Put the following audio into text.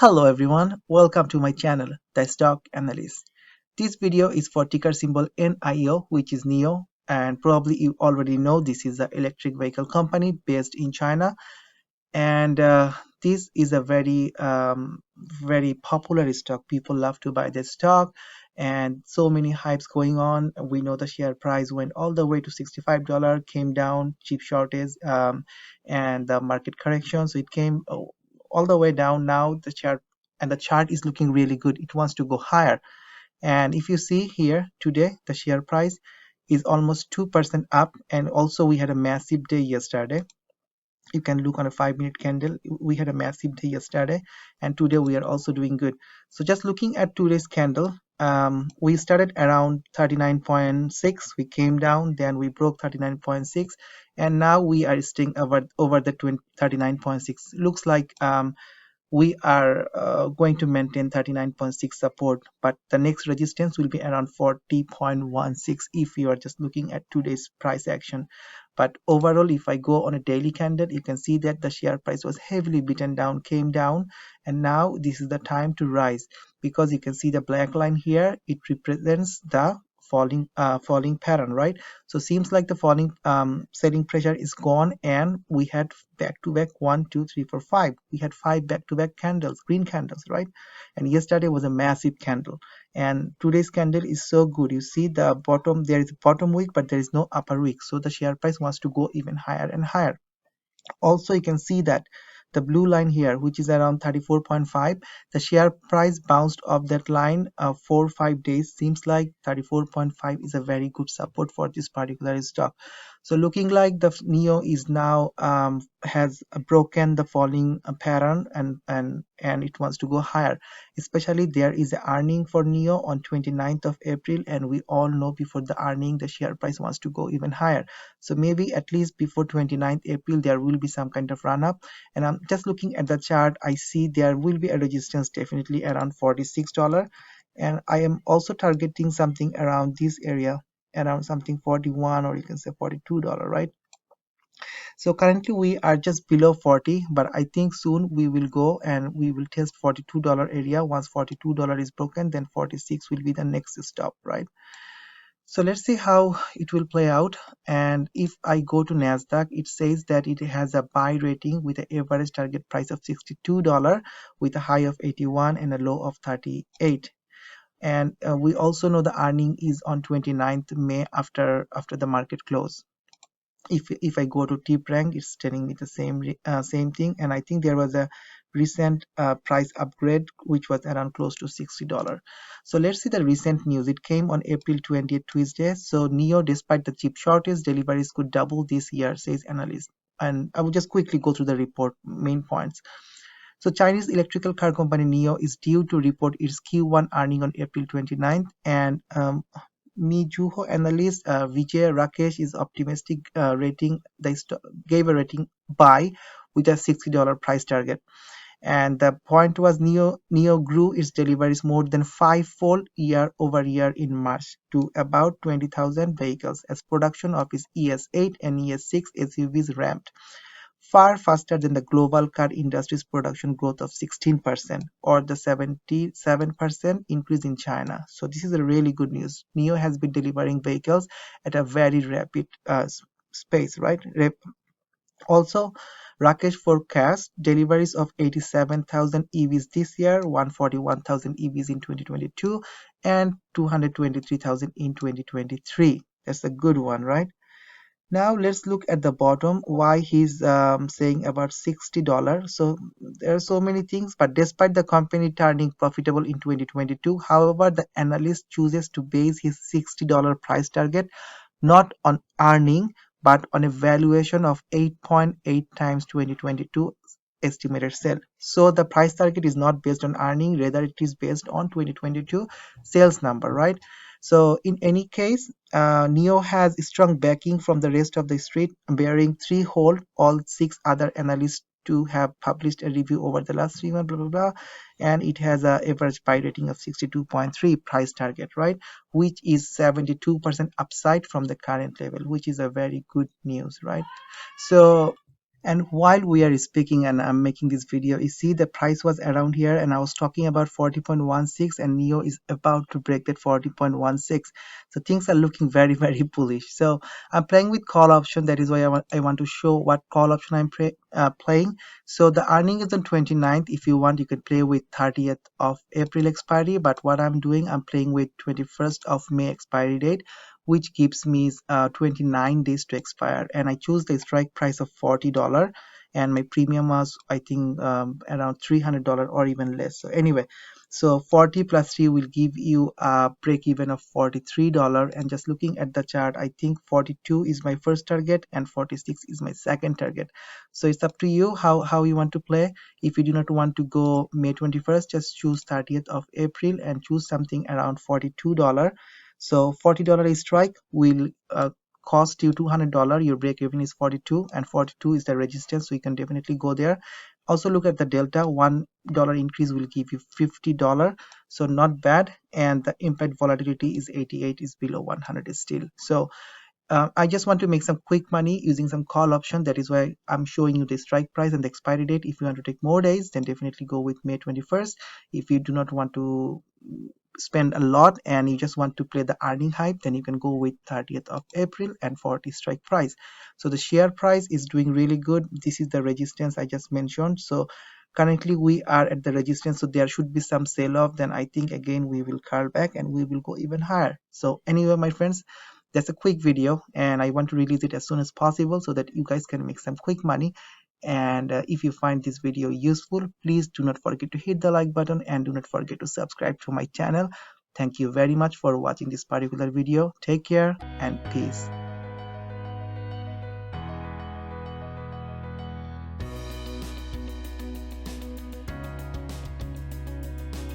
Hello everyone, welcome to my channel, The Stock Analyst. This video is for ticker symbol NIO, which is NIO, and probably you already know this is an electric vehicle company based in China, and this is a very popular stock. People love to buy this stock, and so many hypes going on. We know the share price went all the way to $65, came down, chip shortage, and the market correction, so it came all the way down. Now the chart is looking really good. It wants to go higher, and if you see here today, the share price is almost 2% up, and also we had a massive day yesterday. You can look on a 5-minute candle. We had a massive day yesterday, and today we are also doing good. So just looking at today's candle, we started around 39.6, we came down, then we broke 39.6, and now we are staying over the 39.6. Looks like we are going to maintain 39.6 support, but the next resistance will be around 40.16 if you are just looking at today's price action. But overall, if I go on a daily candle, you can see that the share price was heavily beaten down, came down, and now this is the time to rise, because you can see the black line here. It represents the falling pattern, right? So seems like the falling selling pressure is gone, and we had back to back 1 2 3 4 5. We had 5 back to back candles, green candles, right? And yesterday was a massive candle, and today's candle is so good. You see the bottom, there is a bottom wick, but there is no upper wick, so the share price wants to go even higher and higher. Also, you can see that the blue line here, which is around 34.5, the share price bounced off that line 4 or 5 days. Seems like 34.5 is a very good support for this particular stock. So looking like the NIO is now has broken the falling pattern, and it wants to go higher. Especially there is a earning for NIO on 29th of April, and we all know before the earning the share price wants to go even higher. So maybe at least before 29th April there will be some kind of run up. And I'm just looking at the chart, I see there will be a resistance definitely around $46, and I am also targeting something around this area, around something 41, or you can say $42, right? So currently we are just below 40, but I think soon we will go and we will test $42 area. Once $42 is broken, then 46 will be the next stop, right? So let's see how it will play out. And if I go to Nasdaq, it says that it has a buy rating with an average target price of $62 with a high of 81 and a low of 38. And we also know the earning is on 29th May after the market close. If I go to tip rank, it's telling me the same thing, and I think there was a recent price upgrade which was around close to $60. So let's see the recent news. It came on April 20th, Tuesday. So NIO, despite the chip shortage, deliveries could double this year, says analyst. And I will just quickly go through the report main points. So Chinese electrical car company NIO is due to report its Q1 earning on April 29th, and Mizuho analyst Vijay Rakesh is optimistic, rating gave a rating buy with a $60 price target. And the point was NIO grew its deliveries more than fivefold year over year in March to about 20,000 vehicles as production of its ES8 and ES6 SUVs ramped far faster than the global car industry's production growth of 16%, or the 77% increase in China. So this is a really good news. NIO has been delivering vehicles at a very rapid space, right? Also, Rakesh forecasts deliveries of 87,000 EVs this year, 141,000 EVs in 2022, and 223,000 in 2023. That's a good one, right? Now let's look at the bottom, why he's saying about $60. So there are so many things, but despite the company turning profitable in 2022, however, the analyst chooses to base his $60 price target not on earning, but on a valuation of 8.8 times 2022 estimated sale. So the price target is not based on earning, rather it is based on 2022 sales number, right? So in any case, NIO has strong backing from the rest of the street, bearing three hold all 6 other analysts to have published a review over the last 3 months, blah blah blah, and it has an average buy rating of 62.3 price target, right, which is 72% upside from the current level, which is a very good news, right? So And while we are speaking and I'm making this video, you see the price was around here and I was talking about 40.16 and NEO is about to break that 40.16. So things are looking very, very bullish. So I'm playing with call option. That is why I want to show what call option I'm playing. So the earning is on 29th. If you want, you can play with 30th of April expiry. But what I'm doing, I'm playing with 21st of May expiry date, which gives me 29 days to expire, and I choose the strike price of $40, and my premium was I think around $300 or even less. So anyway, so 40 plus 3 will give you a break even of $43, and just looking at the chart, I think 42 is my first target and 46 is my second target. So it's up to you how you want to play. If you do not want to go May 21st, just choose 30th of April and choose something around $42. So $40 strike will cost you $200. Your break even is 42, and 42 is the resistance, so you can definitely go there. Also look at the delta. $1 increase will give you $50, so not bad. And the implied volatility is 88, is below 100 still. So I just want to make some quick money using some call option. That is why I'm showing you the strike price and the expiry date. If you want to take more days, then definitely go with May 21st. If you do not want to spend a lot and you just want to play the earning hype, then you can go with 30th of April and 40 strike price. So the share price is doing really good. This is the resistance I just mentioned. So currently we are at the resistance, so there should be some sell off. Then I think again we will curl back and we will go even higher. So anyway, my friends, that's a quick video and I want to release it as soon as possible so that you guys can make some quick money. And if you find this video useful, please do not forget to hit the like button and do not forget to subscribe to my channel. Thank you very much for watching this particular video. Take care and peace.